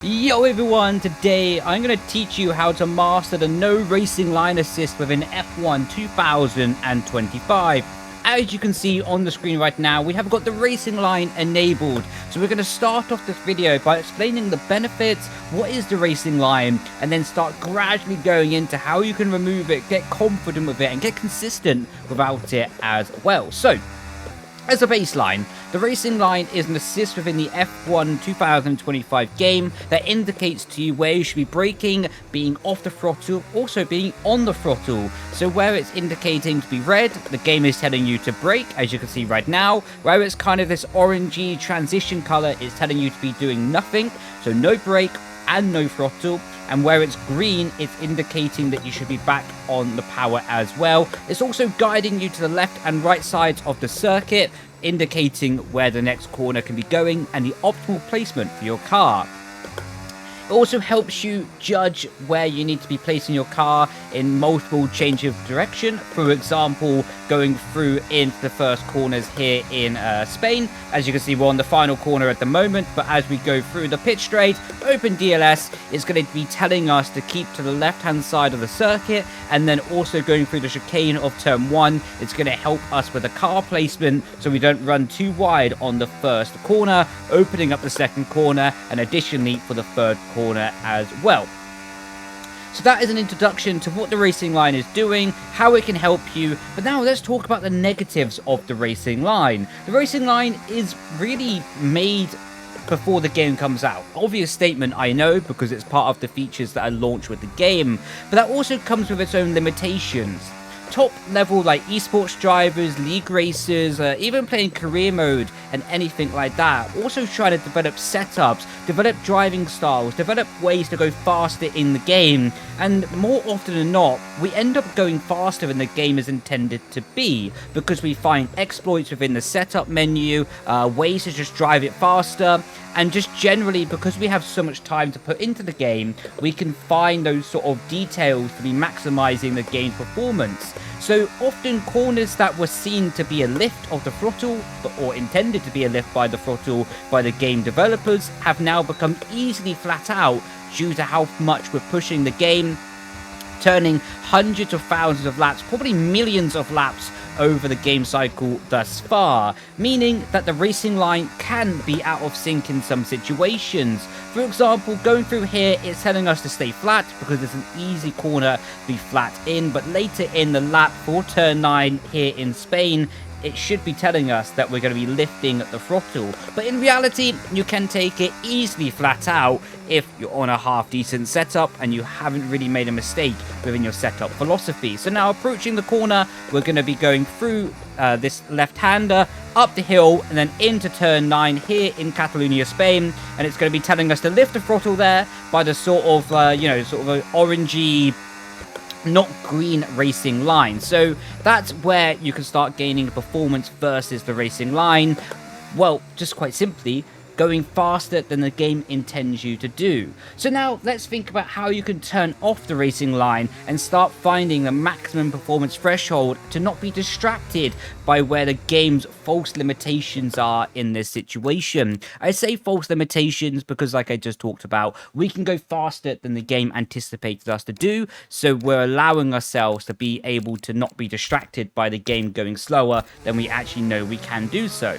Yo everyone, today I'm going to teach you how to master the no racing line assist within F1 2025. As you can see on the screen right now, we have got the racing line enabled. So we're going to start off this video by explaining the benefits, what is the racing line, and then start gradually going into how you can remove it, get confident with it, and get consistent without it as well. So, as a baseline, the racing line is an assist within the F1 2025 game that indicates to you where you should be braking, being off the throttle, also being on the throttle. So where it's indicating to be red, the game is telling you to brake, as you can see right now. Where it's kind of this orangey transition color, it's telling you to be doing nothing, so no brake and no throttle. And where it's green, it's indicating that you should be back on the power as well. It's also guiding you to the left and right sides of the circuit, indicating where the next corner can be going and the optimal placement for your car. It also helps you judge where you need to be placing your car in multiple changes of direction. For example, going through into the first corners here in Spain. As you can see, we're on the final corner at the moment, but as we go through the pit straight, open DLS is going to be telling us to keep to the left-hand side of the circuit, and then also going through the chicane of turn 1, it's going to help us with the car placement so we don't run too wide on the first corner, opening up the second corner, and additionally for the third corner as well. So that is an introduction to what the racing line is doing, how it can help you, but now let's talk about the negatives of the racing line. The racing line is really made before the game comes out. Obvious statement, I know, because it's part of the features that are launched with the game, but that also comes with its own limitations. Top level like esports drivers, league racers, even playing career mode and anything like that, also trying to develop setups, develop driving styles, develop ways to go faster in the game, and more often than not, we end up going faster than the game is intended to be, because we find exploits within the setup menu, ways to just drive it faster, and just generally, because we have so much time to put into the game, we can find those sort of details to be maximizing the game's performance. So often corners that were seen to be a lift of the throttle, or intended to be a lift by the throttle by the game developers, have now become easily flat out due to how much we're pushing the game, turning hundreds of thousands of laps, probably millions of laps over the game cycle thus far, meaning that the racing line can be out of sync in some situations. For example, going through here, it's telling us to stay flat because it's an easy corner to be flat in, but later in the lap for turn 9 here in Spain, it should be telling us that we're going to be lifting the throttle. But in reality, you can take it easily flat out if you're on a half-decent setup and you haven't really made a mistake within your setup philosophy. So now approaching the corner, we're going to be going through this left-hander, up the hill, and then into turn 9 here in Catalonia, Spain. And it's going to be telling us to lift the throttle there by the sort of, sort of an orangey, not green racing line. So that's where you can start gaining performance versus the racing line. Well, just quite simply, going faster than the game intends you to do. So now let's think about how you can turn off the racing line and start finding the maximum performance threshold to not be distracted by where the game's false limitations are in this situation. I say false limitations because, like I just talked about, we can go faster than the game anticipated us to do, so we're allowing ourselves to be able to not be distracted by the game going slower than we actually know we can do so.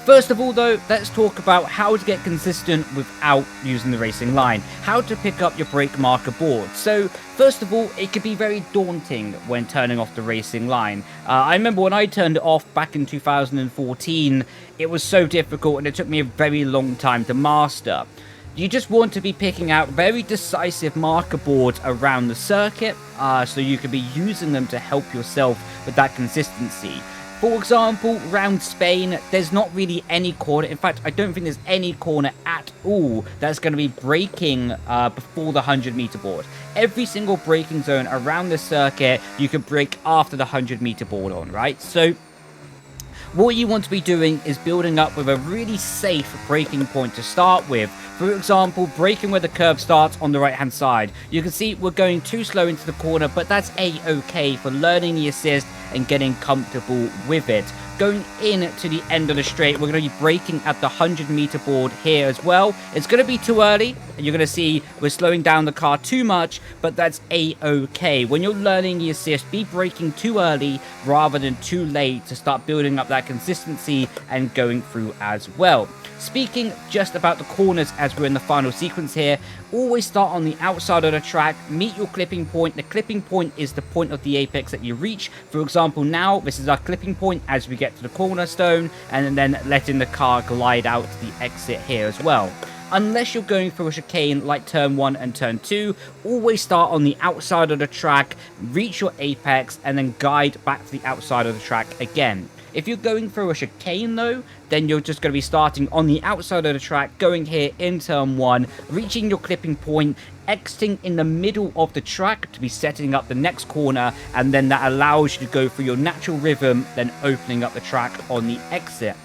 First of all though, let's talk about how to get consistent without using the racing line, how to pick up your brake marker board. So first of all, it can be very daunting when turning off the racing line. I remember when I turned it off back in 2014, it was so difficult and it took me a very long time to master. You just want to be picking out very decisive marker boards around the circuit, so you can be using them to help yourself with that consistency. For example, round Spain, there's not really any corner. In fact, I don't think there's any corner at all that's going to be braking before the 100-meter board. Every single braking zone around the circuit, you can brake after the 100-meter board on, right? So what you want to be doing is building up with a really safe braking point to start with. For example, braking where the curve starts on the right hand side. You can see we're going too slow into the corner, but that's a-okay for learning the assist and getting comfortable with it. going in to the end of the straight, we're going to be braking at the 100-meter board here as well. It's going to be too early, and you're going to see we're slowing down the car too much, but that's a-okay. When you're learning the assist, be braking too early rather than too late to start building up that consistency and going through as well. Speaking just about the corners as we're in the final sequence here, always start on the outside of the track, meet your clipping point. The clipping point is the point of the apex that you reach. For example, now this is our clipping point as we get to the cornerstone, and then letting the car glide out to the exit here as well. Unless you're going through a chicane like turn 1 and turn 2, always start on the outside of the track, reach your apex, and then guide back to the outside of the track again. If you're going through a chicane though, then you're just going to be starting on the outside of the track, going here in turn 1, reaching your clipping point, exiting in the middle of the track to be setting up the next corner, and then that allows you to go through your natural rhythm, then opening up the track on the exit.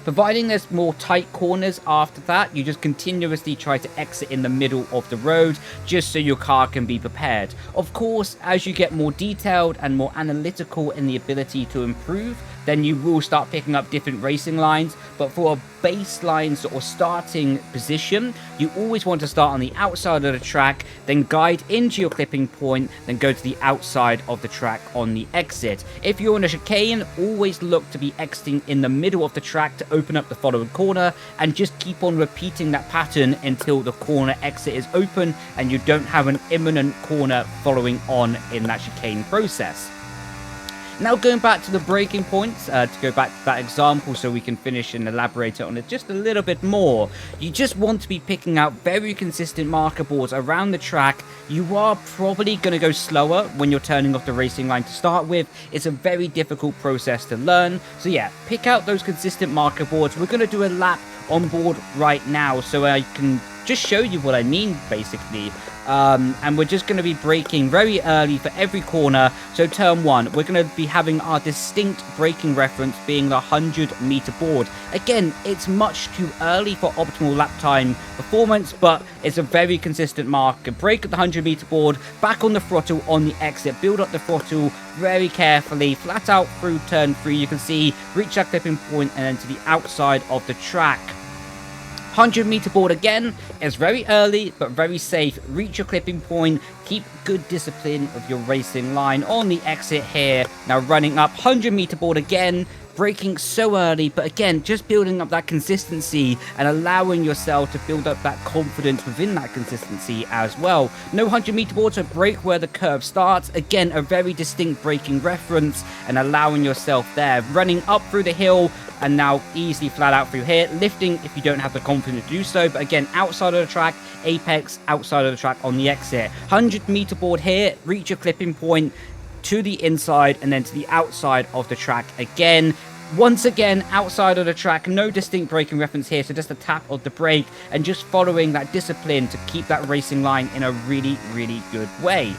Providing there's more tight corners after that, you just continuously try to exit in the middle of the road just so your car can be prepared. Of course, as you get more detailed and more analytical in the ability to improve, then you will start picking up different racing lines, but for a baseline sort of starting position, you always want to start on the outside of the track, then guide into your clipping point, then go to the outside of the track on the exit. If you're on a chicane, always look to be exiting in the middle of the track to open up the following corner, and just keep on repeating that pattern until the corner exit is open and you don't have an imminent corner following on in that chicane process. Now going back to the braking points, to go back to that example so we can finish and elaborate on it just a little bit more. You just want to be picking out very consistent marker boards around the track. You are probably going to go slower when you're turning off the racing line to start with. It's a very difficult process to learn. So yeah, pick out those consistent marker boards. We're going to do a lap on board right now so I can just show you what I mean basically. And we're just going to be braking very early for every corner. So turn 1, we're going to be having our distinct braking reference being the 100-meter board. Again, it's much too early for optimal lap time performance, but it's a very consistent marker. Brake at the 100-meter board, back on the throttle on the exit, build up the throttle very carefully, flat out through turn 3. You can see, reach that clipping point and then to the outside of the track. 100-meter board again is very early but very safe. Reach your clipping point, keep good discipline of your racing line on the exit here. Now running up 100-meter board again, braking so early, but again just building up that consistency and allowing yourself to build up that confidence within that consistency as well. No 100-meter board, so brake where the curve starts. Again, a very distinct braking reference and allowing yourself there. Running up through the hill, and now easily flat out through here, lifting if you don't have the confidence to do so, but again outside of the track, apex outside of the track on the exit. 100-meter board here, reach your clipping point to the inside and then to the outside of the track again. Once again outside of the track, no distinct braking reference here, so just a tap of the brake and just following that discipline to keep that racing line in a really good way.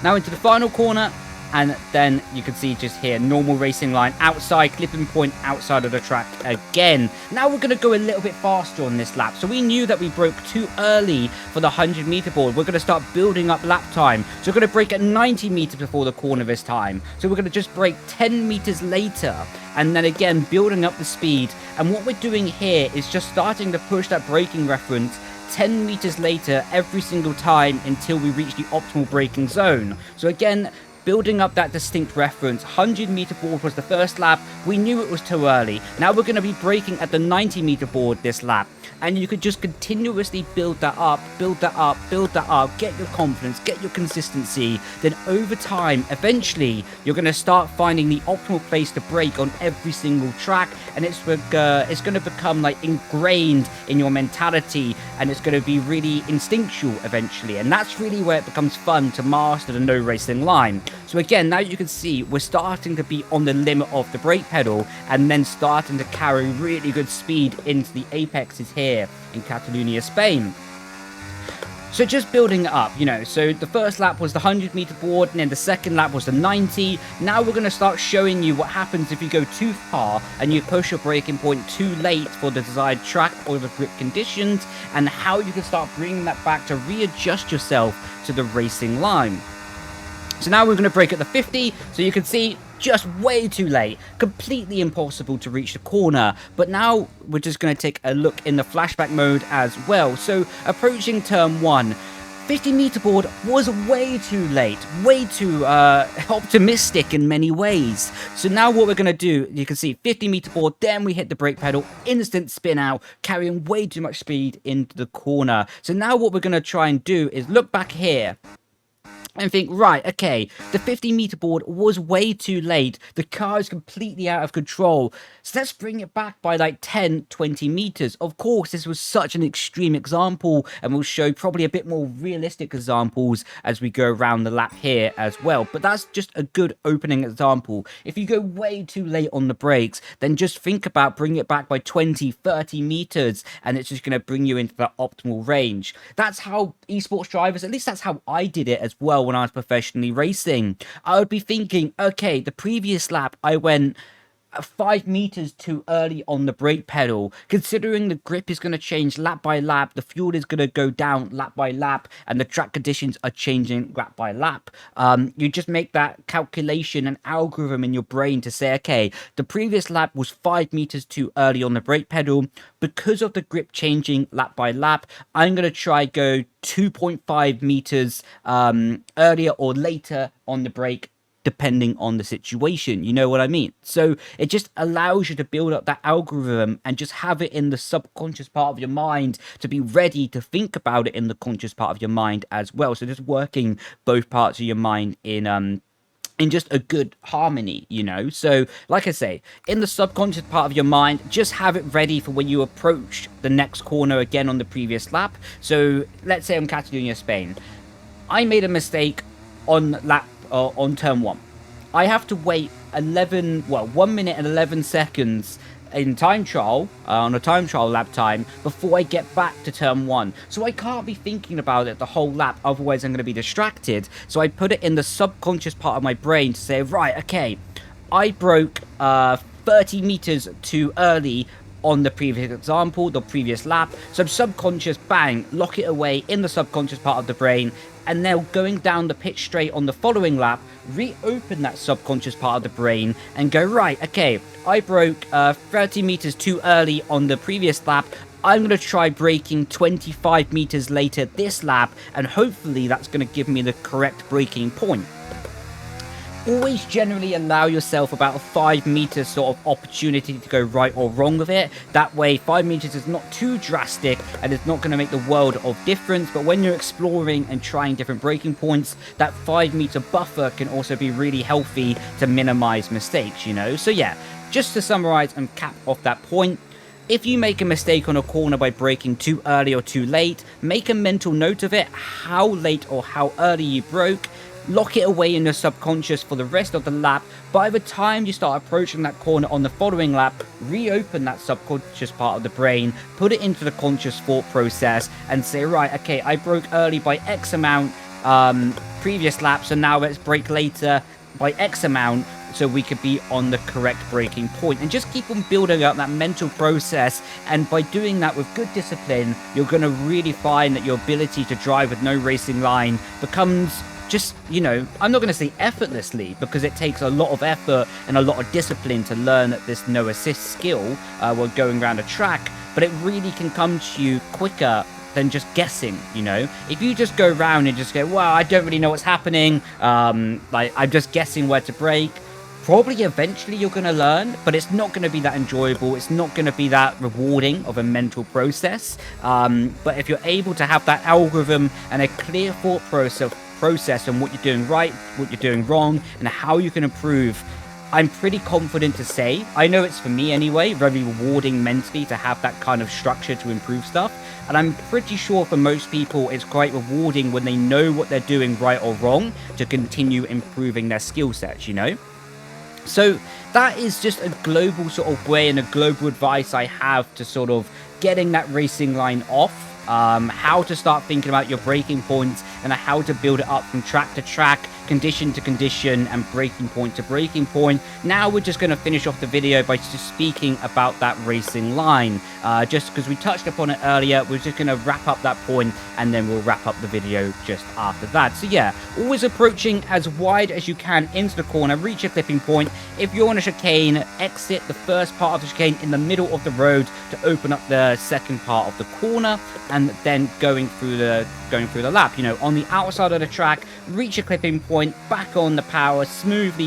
Now into the final corner, and then you can see just here, normal racing line outside, clipping point outside of the track again. Now we're going to go a little bit faster on this lap. So we knew that we broke too early for the 100-meter board. We're going to start building up lap time. So we're going to brake at 90 meters before the corner this time. So we're going to just brake 10 meters later, and then again building up the speed. And what we're doing here is just starting to push that braking reference 10 meters later every single time until we reach the optimal braking zone. So again, building up that distinct reference. 100-meter board was the first lap. We knew it was too early. Now we're going to be braking at the 90-meter board this lap. And you could just continuously build that up, build that up, build that up, get your confidence, get your consistency. Then over time, eventually, you're going to start finding the optimal place to brake on every single track. And it's going to become like ingrained in your mentality, and it's going to be really instinctual eventually. And that's really where it becomes fun to master the no racing line. So again, now you can see we're starting to be on the limit of the brake pedal and then starting to carry really good speed into the apexes here in Catalonia, Spain. So just building it up, you know, so the first lap was the 100-meter board, and then the second lap was the 90. Now we're going to start showing you what happens if you go too far and you push your braking point too late for the desired track or the grip conditions, and how you can start bringing that back to readjust yourself to the racing line. So now we're going to brake at the 50, so you can see just way too late, completely impossible to reach the corner. But now we're just going to take a look in the flashback mode as well. So approaching turn 1, 50-meter board was way too late, way too optimistic in many ways. So now what we're going to do, you can see 50-meter board, then we hit the brake pedal, instant spin out, carrying way too much speed into the corner. So now what we're going to try and do is look back here and think, right, okay, the 50-meter board was way too late. The car is completely out of control. So let's bring it back by like 10, 20 meters. Of course, this was such an extreme example, and we'll show probably a bit more realistic examples as we go around the lap here as well. But that's just a good opening example. If you go way too late on the brakes, then just think about bringing it back by 20, 30 meters, and it's just going to bring you into the optimal range. That's how esports drivers, at least that's how I did it as well when I was professionally racing. I would be thinking, okay, the previous lap I went 5 meters too early on the brake pedal. Considering the grip is going to change lap by lap, the fuel is going to go down lap by lap, and the track conditions are changing lap by lap. You just make that calculation and algorithm in your brain to say, okay, the previous lap was 5 meters too early on the brake pedal. Because of the grip changing lap by lap, I'm going to try go 2.5 meters earlier or later on the brake, depending on the situation, you know what I mean? So it just allows you to build up that algorithm and just have it in the subconscious part of your mind to be ready to think about it in the conscious part of your mind as well. So just working both parts of your mind in just a good harmony, you know? So, like I say, in the subconscious part of your mind, just have it ready for when you approach the next corner again on the previous lap. So, let's say I'm Catalonia, Spain. I made a mistake on on turn 1. I have to wait 1 minute and 11 seconds in time trial, on a time trial lap time, before I get back to turn 1. So I can't be thinking about it the whole lap, otherwise I'm going to be distracted. So I put it in the subconscious part of my brain to say, right, okay, I broke 30 meters too early on the previous example, the previous lap. So subconscious, bang, lock it away in the subconscious part of the brain, and now going down the pitch straight on the following lap, reopen that subconscious part of the brain and go, right, okay, I broke 30 meters too early on the previous lap. I'm going to try braking 25 meters later this lap, and hopefully that's going to give me the correct braking point. Always generally allow yourself about a 5 meter sort of opportunity to go right or wrong with it. That way 5 meters is not too drastic and it's not going to make the world of difference. But when you're exploring and trying different braking points, that 5 meter buffer can also be really healthy to minimize mistakes, you know? So yeah, just to summarize and cap off that point, if you make a mistake on a corner by braking too early or too late, make a mental note of it, how late or how early you broke. Lock it away in your subconscious for the rest of the lap. By the time you start approaching that corner on the following lap, reopen that subconscious part of the brain, put it into the conscious thought process, and say, right, okay, I broke early by X amount previous lap, so now let's brake later by X amount, so we could be on the correct braking point. And just keep on building up that mental process, and by doing that with good discipline, you're going to really find that your ability to drive with no racing line becomes just, you know, I'm not going to say effortlessly, because it takes a lot of effort and a lot of discipline to learn this no assist skill while going around a track, but it really can come to you quicker than just guessing, you know? If you just go around and just go, well, I don't really know what's happening, like, I'm just guessing where to brake, probably eventually you're going to learn, but it's not going to be that enjoyable. It's not going to be that rewarding of a mental process. But if you're able to have that algorithm and a clear thought process on what you're doing right, what you're doing wrong, and how you can improve, I'm pretty confident to say, I know it's for me anyway, very rewarding mentally to have that kind of structure to improve stuff. And I'm pretty sure for most people, it's quite rewarding when they know what they're doing right or wrong to continue improving their skill sets, you know? So that is just a global sort of way and a global advice I have to sort of getting that racing line off, how to start thinking about your braking points and how to build it up from track to track, condition to condition, and breaking point to breaking point. Now we're just going to finish off the video by just speaking about that racing line. Just because we touched upon it earlier, we're just going to wrap up that point, and then we'll wrap up the video just after that. So yeah, always approaching as wide as you can into the corner, reach a clipping point. If you're on a chicane, exit the first part of the chicane in the middle of the road to open up the second part of the corner, and then going through the lap. You know, on the outside of the track, reach a clipping point, back on the power, smoothly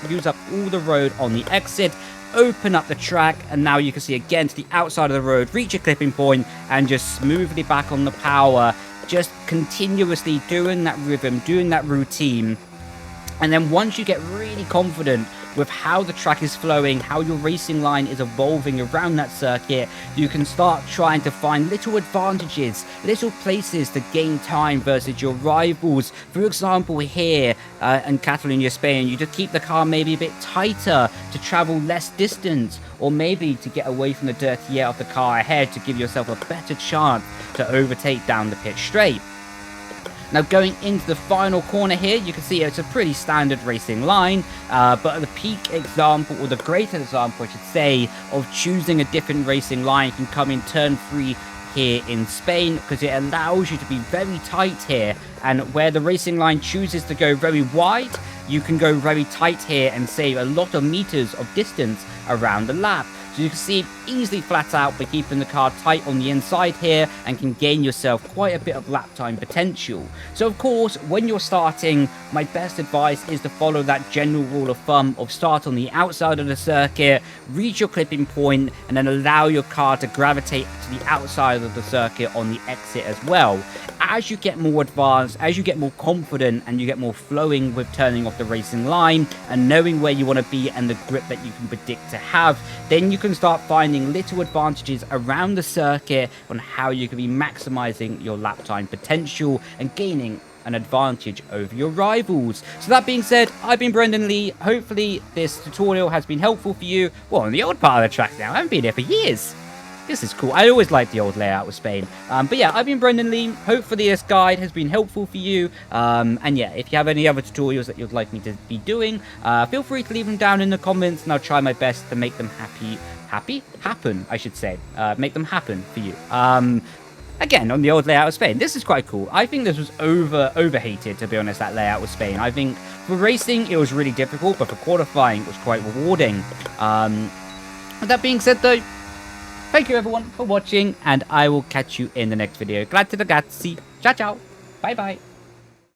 use up all the road on the exit, open up the track, and now you can see again to the outside of the road, reach a clipping point, and just smoothly back on the power, just continuously doing that rhythm, doing that routine. And then once you get really confident with how the track is flowing, how your racing line is evolving around that circuit, you can start trying to find little advantages, little places to gain time versus your rivals. For example, here in Catalonia, Spain, you just keep the car maybe a bit tighter to travel less distance, or maybe to get away from the dirty air of the car ahead to give yourself a better chance to overtake down the pit straight. Now going into the final corner here, you can see it's a pretty standard racing line, but the peak example, or the greater example I should say, of choosing a different racing line can come in turn 3 here in Spain, because it allows you to be very tight here, and where the racing line chooses to go very wide, you can go very tight here and save a lot of meters of distance around the lap. So you can see easily flat out by keeping the car tight on the inside here, and can gain yourself quite a bit of lap time potential. So of course, when you're starting, my best advice is to follow that general rule of thumb of start on the outside of the circuit, reach your clipping point, and then allow your car to gravitate to the outside of the circuit on the exit as well. As you get more advanced, as you get more confident, and you get more flowing with turning off the racing line and knowing where you want to be and the grip that you can predict to have, then you can start finding little advantages around the circuit on how you can be maximizing your lap time potential and gaining an advantage over your rivals. So that being said, I've been Brendon Leigh. Hopefully this tutorial has been helpful for you. Well, on the old part of the track now, I haven't been here for years. This is cool. I always liked the old layout with Spain. But yeah, I've been Brendon Leigh. Hopefully this guide has been helpful for you. And yeah, if you have any other tutorials that you'd like me to be doing, feel free to leave them down in the comments, and I'll try my best to make them happen, I should say. Make them happen for you. Again, on the old layout of Spain. This is quite cool. I think this was overhated, to be honest, that layout with Spain. I think for racing, it was really difficult, but for qualifying, it was quite rewarding. With that being said, though, thank you everyone for watching, and I will catch you in the next video. Grazie ragazzi. Ciao ciao. Bye bye.